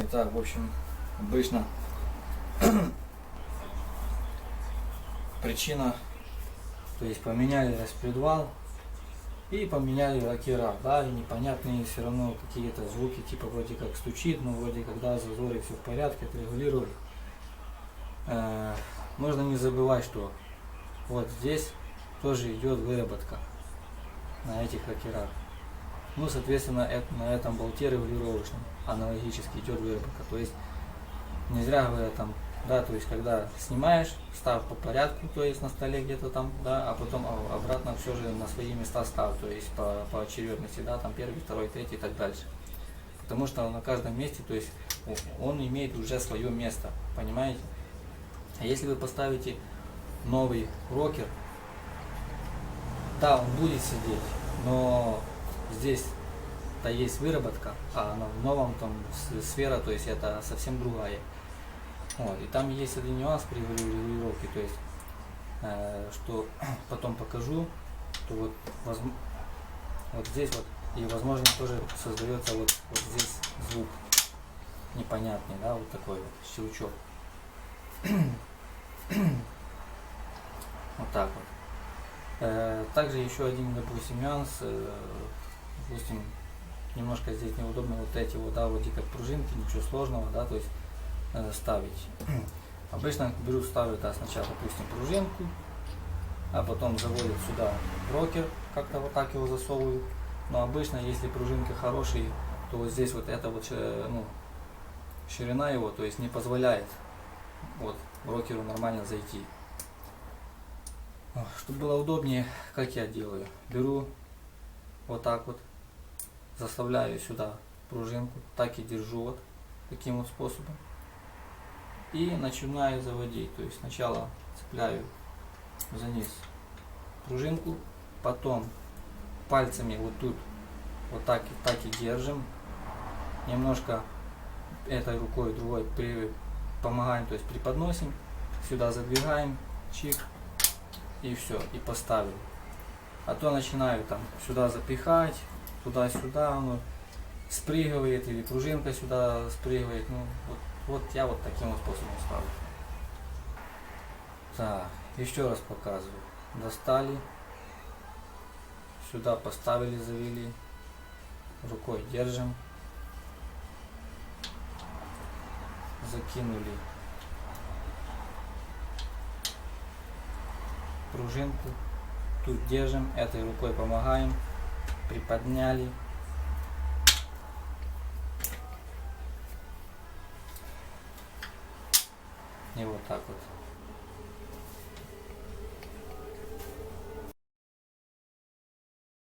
Итак, в общем, обычно причина, то есть поменяли распредвал и поменяли лакера, да, и непонятные все равно какие-то звуки, типа вроде как стучит, но вроде когда в зазоре все в порядке, отрегулировали. Нужно не забывать, что вот здесь тоже идет выработка на этих лакерах. Ну, соответственно, на этом болте регулировочном аналогически идет выработка. То есть не зря говорят там, да, то есть когда снимаешь, ставь по порядку, то есть на столе где-то там, да, а потом обратно все же на свои места ставь, то есть по очередности, да, там первый, второй, третий и так дальше. Потому что на каждом месте, то есть он имеет уже свое место, понимаете? А если вы поставите новый рокер, да, он будет сидеть, но здесь-то есть выработка, а в новом там сфера, то есть это совсем другая. Вот, и там есть один нюанс при регулировке, то есть, что потом покажу, то вот здесь вот, и возможно тоже создается вот здесь звук непонятный, да, вот такой вот щелчок. Вот так вот. Также еще один, допустим, нюанс, допустим, немножко здесь неудобно вот эти вот, да, вроде как пружинки, ничего сложного, да, то есть ставить. Обычно беру, ставлю, да, сначала, допустим, пружинку, а потом заводят сюда рокер, как-то вот так его засовываю. Но обычно, если пружинка хорошие, то вот здесь вот эта вот, ну, ширина его, то есть не позволяет вот рокеру нормально зайти. Чтобы было удобнее, как я делаю, беру вот так вот, заставляю сюда пружинку, так и держу вот таким вот способом. И начинаю заводить, то есть сначала цепляю за низ пружинку, потом пальцами вот тут вот так и держим, немножко этой рукой, другой помогаем, то есть приподносим, сюда задвигаем, чик, и все, и поставили. А то начинаю там сюда запихать, туда-сюда, оно спрыгивает, или пружинка сюда спрыгивает, ну вот я вот таким вот способом ставлю. Так, еще раз показываю. Достали, сюда поставили, завели, рукой держим, закинули пружинку, тут держим, этой рукой помогаем, приподняли, и вот так вот